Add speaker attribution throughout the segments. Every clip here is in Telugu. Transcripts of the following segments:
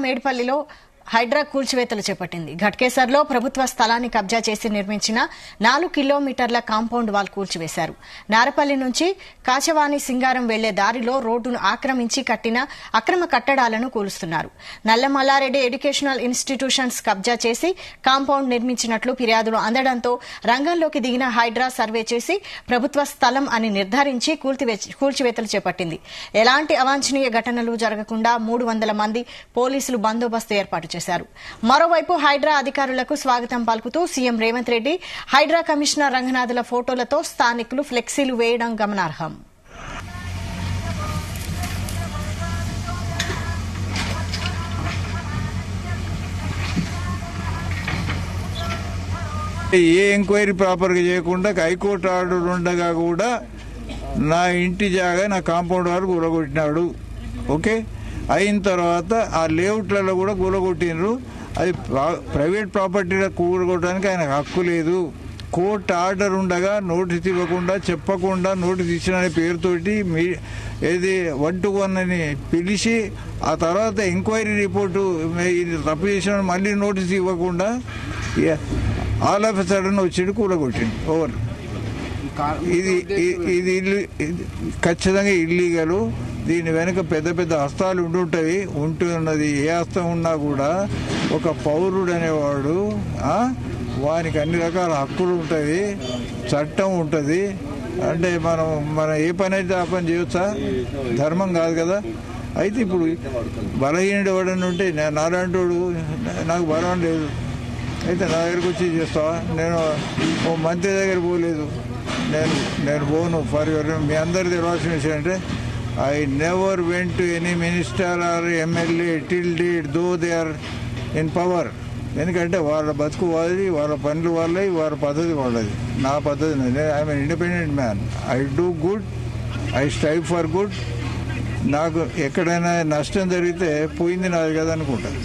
Speaker 1: మేడ్పల్లిలో హైడ్రా కూల్చివేతలు చేపట్టింది. ఘట్కేసర్లో ప్రభుత్వ స్థలాన్ని కబ్జా చేసి నిర్మించిన 4 కిలోమీటర్ల కాంపౌండ్ వాల్ కూల్చివేశారు. నారపల్లి నుంచి కాచవాని సింగారం వెళ్లే దారిలో రోడ్డును ఆక్రమించి కట్టిన అక్రమ కట్టడాలను కూలుస్తున్నారు. నల్లమల్లారెడ్డి ఎడ్యుకేషనల్ ఇన్స్టిట్యూషన్స్ కబ్జా చేసి కాంపౌండ్ నిర్మించినట్లు ఫిర్యాదులు అందడంతో రంగంలోకి దిగిన హైడ్రా సర్వే చేసి ప్రభుత్వ స్థలం అని నిర్ధారించి కూల్చివేతలు చేపట్టింది. ఎలాంటి అవాంఛనీయ ఘటనలు జరగకుండా 300 మంది పోలీసులు బందోబస్తు ఏర్పాటు చేశారు. మరోవైపు హైడ్రా అధికారులకు స్వాగతం పలుకుతూ సీఎం రేవంత్ రెడ్డి, హైడ్రా కమిషనర్ రంగనాథుల ఫోటోలతో స్థానికులు ఫ్లెక్సీలు వేయడం గమనార్హం.
Speaker 2: ఏ ఎంక్వైరీ ప్రాపర్గా చేయకుండా హైకోర్టు ఆర్డర్ ఉండగా కూడా నా ఇంటి జాగా నా కాంపౌండ్ వారు కూలగొట్టినాడు. ఓకే, అయిన తర్వాత ఆ లేఅవుట్లలో కూడా కూలగొట్టినరు. అది ప్రైవేట్ ప్రాపర్టీలో కూలగొట్టడానికి ఆయన హక్కు లేదు. కోర్టు ఆర్డర్ ఉండగా నోటీస్ ఇవ్వకుండా చెప్పకుండా నోటీస్ ఇచ్చిన పేరుతోటి ఏది 1-1 అని పిలిచి ఆ తర్వాత ఎంక్వైరీ రిపోర్టు తప్పు చేసిన మళ్ళీ నోటీస్ ఇవ్వకుండా ఆల్ ఆఫ్ సడన్ వచ్చి కూలగొట్టింది. ఓవర్. ఇది ఖచ్చితంగా ఇల్లీగలు. దీని వెనుక పెద్ద పెద్ద హస్తాలు ఉంటున్నది. ఏ హస్తం ఉన్నా కూడా ఒక పౌరుడు అనేవాడు వానికి అన్ని రకాల హక్కులు ఉంటుంది, చట్టం ఉంటుంది. అంటే మనం ఏ పని అయితే ఆ పని చేయొచ్చా? ధర్మం కాదు కదా. అయితే ఇప్పుడు బలహీనుడు ఎవడని ఉంటే నాలాంటోడు నాకు బలం లేదు, అయితే నా దగ్గరకు వచ్చి చేస్తావా? నేను ఓ మంత్రి దగ్గర పోలేదు, నేను పోను. ఫర్ మీ అందరు తెలియాల్సిన విషయం అంటే I never went to any minister or MLA till date, though they are in power. ఎందుకంటే వాళ్ళ బతుకు వాళ్ళది, వాళ్ళ పనులు వాళ్ళవి, వాళ్ళ పద్ధతి వాళ్ళది. నా పద్ధతి I'm N independent man. I do good, I strive for good. నాకు ఎక్కడైనా నష్టం జరిగితే పోయింది నాది కదా అనుకుంటాను.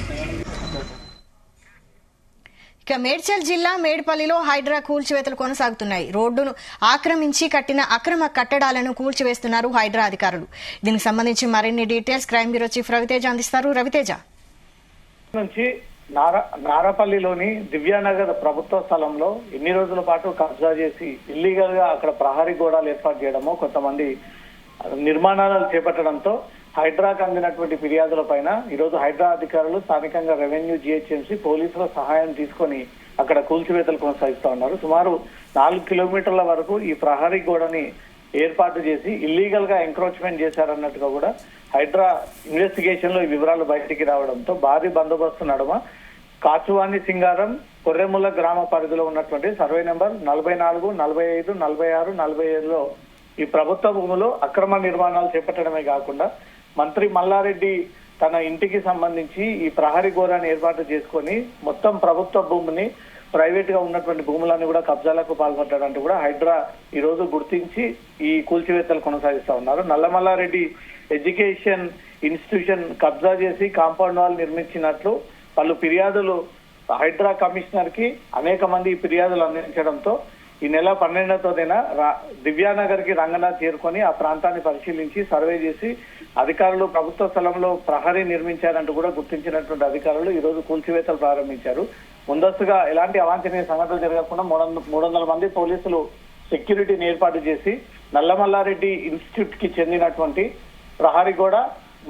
Speaker 1: ఇక మేడ్చల్ జిల్లా మేడ్పల్లిలో హైడ్రా కూల్చివేతలు కొనసాగుతున్నాయి. రోడ్డును ఆక్రమించి కట్టిన అక్రమ కట్టడాలను కూల్చివేస్తున్నారు హైడ్రా అధికారులు. దీనికి సంబంధించి మరిన్ని details crime bureau chief Ravi Teja అందిస్తారు. రవితేజ.
Speaker 3: నుంచి నారపల్లిలోని దివ్యానగర్ ప్రభుత్వ స్థలంలో ఎన్ని రోజుల పాటు కబ్జా చేసి ఇల్లీగల్ గా అక్కడ ప్రహరీ గోడలు ఏర్పాటు చేయడము, కొంతమంది నిర్మాణాలు చేపట్టడంతో హైడ్రాకు అందినటువంటి ఫిర్యాదుల పైన ఈరోజు హైడ్రా అధికారులు స్థానికంగా రెవెన్యూ, జిహెచ్ఎంసీ పోలీసుల సహాయం తీసుకొని అక్కడ కూల్చివేతలు కొనసాగిస్తా ఉన్నారు. సుమారు 4 కిలోమీటర్ల వరకు ఈ ప్రహరీ గోడని ఏర్పాటు చేసి ఇల్లీగల్ గా ఎంక్రోచ్మెంట్ చేశారన్నట్టుగా కూడా హైడ్రా ఇన్వెస్టిగేషన్ లో ఈ వివరాలు బయటికి రావడంతో భారీ బందోబస్తు నడుమ కాచువాని సింగారం కొర్రెముల గ్రామ పరిధిలో ఉన్నటువంటి సర్వే నెంబర్ 44, 45, 46, 47లో ఈ ప్రభుత్వ భూములో అక్రమ నిర్మాణాలు చేపట్టడమే కాకుండా మంత్రి మల్లారెడ్డి తన ఇంటికి సంబంధించి ఈ ప్రహరీ గోరాన్ని ఏర్పాటు చేసుకొని మొత్తం ప్రభుత్వ భూమిని, ప్రైవేట్ గా ఉన్నటువంటి భూములన్నీ కూడా కబ్జాలకు పాల్పడ్డాడంటూ కూడా హైడ్రా ఈ రోజు గుర్తించి ఈ కూల్చివేతలు కొనసాగిస్తా ఉన్నారు. నల్లమల్లారెడ్డి ఎడ్యుకేషన్ ఇన్స్టిట్యూషన్ కబ్జా చేసి కాంపౌండ్ వాల్ నిర్మించినట్లు పలు ఫిర్యాదులు హైడ్రా కమిషనర్ కి అనేక మంది ఫిర్యాదులు అందించడంతో ఈ నెల 12వ తేదీన దివ్యానగర్ కి రంగనాథ్ చేరుకొని ఆ ప్రాంతాన్ని పరిశీలించి సర్వే చేసి అధికారులు ప్రభుత్వ స్థలంలో ప్రహరీ నిర్మించారంటూ కూడా గుర్తించినటువంటి అధికారులు ఈ రోజు కూల్చివేతలు ప్రారంభించారు. ముందస్తుగా ఎలాంటి అవాంఛనీయ సంఘటనలు జరగకుండా 300 మంది పోలీసులు సెక్యూరిటీని ఏర్పాటు చేసి నల్లమల్లారెడ్డి ఇన్స్టిట్యూట్ కి చెందినటువంటి ప్రహరీ గోడ,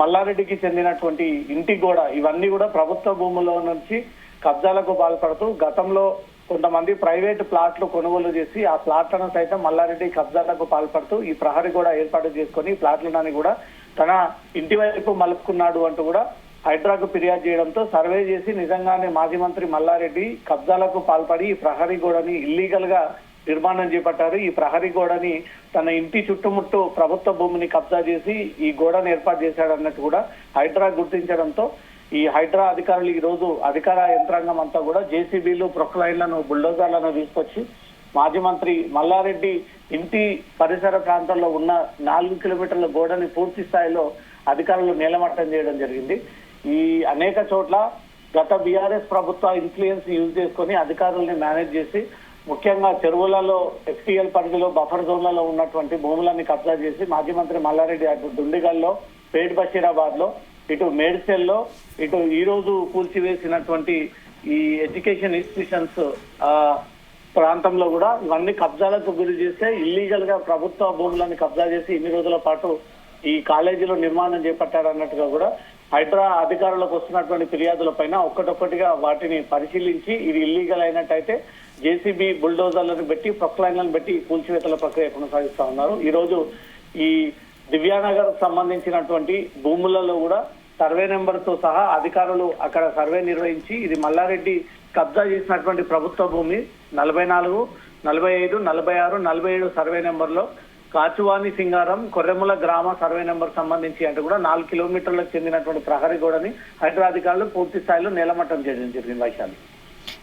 Speaker 3: మల్లారెడ్డికి చెందినటువంటి ఇంటి గోడ ఇవన్నీ కూడా ప్రభుత్వ భూముల్లో నుంచి కబ్జాలకు పాల్పడుతూ గతంలో కొంతమంది ప్రైవేట్ ప్లాట్లు కొనుగోలు చేసి ఆ ప్లాట్లను సైతం మల్లారెడ్డి కబ్జాలకు పాల్పడుతూ ఈ ప్రహరీ కూడా ఏర్పాటు చేసుకుని ప్లాట్లని కూడా తన ఇంటి వైపు మలుపుకున్నాడు అంటూ కూడా హైడ్రాకు ఫిర్యాదు చేయడంతో సర్వే చేసి నిజంగానే మాజీ మంత్రి మల్లారెడ్డి కబ్జాలకు పాల్పడి ఈ ప్రహరీ గోడని ఇల్లీగల్ గా నిర్మాణం చేపట్టారు. ఈ ప్రహరీ గోడని తన ఇంటి చుట్టుముట్టు ప్రభుత్వ భూమిని కబ్జా చేసి ఈ గోడను ఏర్పాటు చేశాడన్నట్టు కూడా హైడ్రా గుర్తించడంతో ఈ హైడ్రా అధికారులు ఈ రోజు అధికార యంత్రాంగం అంతా కూడా జేసీబీలు, ప్రొక్లైన్లను, బుల్డోజర్లను తీసుకొచ్చి మాజీ మంత్రి మల్లారెడ్డి ఇంటి పరిసర ప్రాంతాల్లో ఉన్న 4 కిలోమీటర్ల గోడని పూర్తి స్థాయిలో అధికారులు నేలమట్టం చేయడం జరిగింది. ఈ అనేక చోట్ల గత బీఆర్ఎస్ ప్రభుత్వ ఇన్ఫ్లుయెన్స్ యూజ్ చేసుకొని అధికారుల్ని మేనేజ్ చేసి ముఖ్యంగా చెరువులలో, ఎఫ్టీఎల్ పరిధిలో, బఫర్ జోన్లలో ఉన్నటువంటి భూములన్నీ కబ్జా చేసి మాజీ మంత్రి మల్లారెడ్డి అటు దుండిగల్లో, పేట్ బషీరాబాద్ లో ఇటు మేడ్చల్లో ఇటు ఈ రోజు కూల్చివేసినటువంటి ఈ ఎడ్యుకేషన్ ఇన్స్టిట్యూషన్స్ ప్రాంతంలో కూడా ఇవన్నీ కబ్జాలకు గురి చేస్తే ఇల్లీగల్ గా ప్రభుత్వ భూములను కబ్జా చేసి ఇన్ని రోజుల పాటు ఈ కాలేజీలో నిర్మాణం చేపట్టారన్నట్టుగా కూడా హైడ్రా అధికారులకు వస్తున్నటువంటి ఫిర్యాదుల పైన ఒక్కటొక్కటిగా వాటిని పరిశీలించి ఇది ఇల్లీగల్ అయినట్టయితే జేసీబీ బుల్డోజర్లను పెట్టి ప్రొక్లైన్లను పెట్టి కూల్చివేతల ప్రక్రియ కొనసాగిస్తా ఉన్నారు. ఈ రోజు ఈ దివ్యానగర్ సంబంధించినటువంటి భూములలో కూడా సర్వే నెంబర్ తో సహా అధికారులు అక్కడ సర్వే నిర్వహించి ఇది మల్లారెడ్డి కబ్జా చేసినటువంటి ప్రభుత్వ భూమి 44, 45, 46, 47 సర్వే నెంబర్లో కాచువాని సింగారం కొర్రెముల గ్రామ సర్వే నెంబర్ సంబంధించి అంటే కూడా 4 కిలోమీటర్లకు చెందినటువంటి ప్రహరీ గోడని హైడ్రా అధికారులు పూర్తి స్థాయిలో నేలమట్టం చేయడం జరిగింది. వైశాలి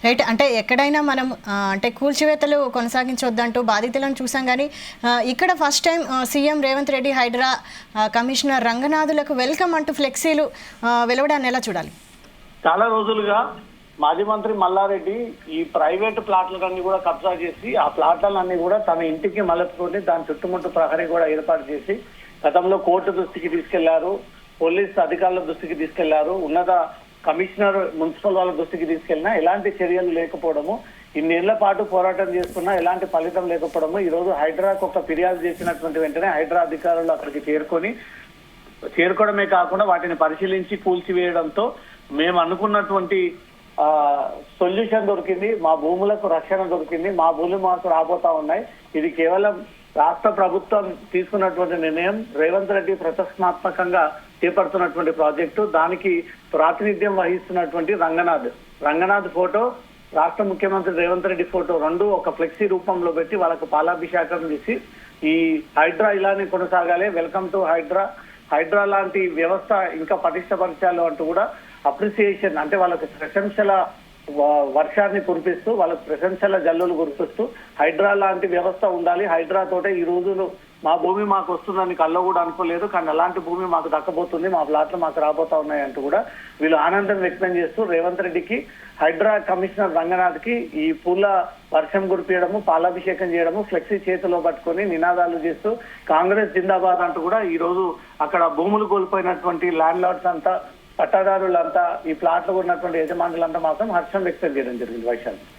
Speaker 1: రైట్, అంటే ఎక్కడైనా మనం అంటే కూల్చివేతలు కొనసాగించొద్దంటూ బాధితులను చూసాం, కానీ ఇక్కడ first time CM Revanth Reddy Hydraa commissioner రంగనాథులకు వెల్కమ్ అంటూ ఫ్లెక్సీలు వెలువడాన్ని ఎలా చూడాలి?
Speaker 3: చాలా రోజులుగా మాజీ మంత్రి మల్లారెడ్డి ఈ ప్రైవేటు ప్లాట్లన్నీ కూడా కబ్జా చేసి ఆ ప్లాట్లన్నీ కూడా తన ఇంటికి మలుపుకొని దాని చుట్టుముట్టు ప్రహరీ కూడా ఏర్పాటు చేసి గతంలో కోర్టు దృష్టికి తీసుకెళ్లారు, పోలీస్ అధికారుల దృష్టికి తీసుకెళ్లారు, ఉన్నత కమిషనర్ మున్సిపల్ వాళ్ళ దృష్టికి తీసుకెళ్లినా ఎలాంటి చర్యలు లేకపోవడము, ఇన్నేళ్ల పాటు పోరాటం చేస్తున్నా ఎలాంటి ఫలితం లేకపోవడము, ఈ రోజు హైడ్రాకు ఒక ఫిర్యాదు చేసినటువంటి వెంటనే హైడ్రా అధికారులు అక్కడికి చేరుకోవడమే కాకుండా వాటిని పరిశీలించి కూల్చివేయడంతో మేము అనుకున్నటువంటి సొల్యూషన్ దొరికింది, మా భూములకు రక్షణ దొరికింది, మా భూములు మాకు రాబోతా ఉన్నాయి. ఇది కేవలం రాష్ట్ర ప్రభుత్వం తీసుకున్నటువంటి నిర్ణయం, రేవంత్ రెడ్డి ప్రతిష్టాత్మకంగా చేపడుతున్నటువంటి ప్రాజెక్టు, దానికి ప్రాతినిధ్యం వహిస్తున్నటువంటి రంగనాథ్ ఫోటో, రాష్ట్ర ముఖ్యమంత్రి రేవంత్ రెడ్డి ఫోటో రెండు ఒక ఫ్లెక్సీ రూపంలో పెట్టి వాళ్ళకు పాలాభిషేకం చేసి ఈ హైడ్రా ఇలానే కొనసాగాలి, వెల్కమ్ టు హైడ్రా లాంటి వ్యవస్థ ఇంకా పటిష్టపరచాలి అంటూ కూడా అప్రిసియేషన్ అంటే వాళ్ళకి ప్రశంసల వర్షాన్ని కురిపిస్తూ వాళ్ళకి ప్రశంసల జల్లులు కురిపిస్తూ హైడ్రా లాంటి వ్యవస్థ ఉండాలి, హైడ్రా తోటే ఈ రోజులు మా భూమి మాకు వస్తుందని కల్లో కూడా అనుకోలేదు, కానీ అలాంటి భూమి మాకు దక్కబోతుంది, మా ప్లాట్లు మాకు రాబోతా ఉన్నాయి అంటూ కూడా వీళ్ళు ఆనందం వ్యక్తం చేస్తూ రేవంత్ రెడ్డికి హైడ్రా కమిషనర్ రంగనాథ్కి ఈ పూల వర్షం కురిపించడము, పాలాభిషేకం చేయడము, ఫ్లెక్సీ చేతిలో పట్టుకొని నినాదాలు చేస్తూ కాంగ్రెస్ జిందాబాద్ అంటూ కూడా ఈ రోజు అక్కడ భూములు కోల్పోయినటువంటి ల్యాండ్ లార్డ్స్ అంతా, పట్టాదారులంతా, ఈ ప్లాట్లు ఉన్నటువంటి యజమానులంతా మాత్రం హర్షం వ్యక్తం చేయడం జరిగింది. వైశాలి.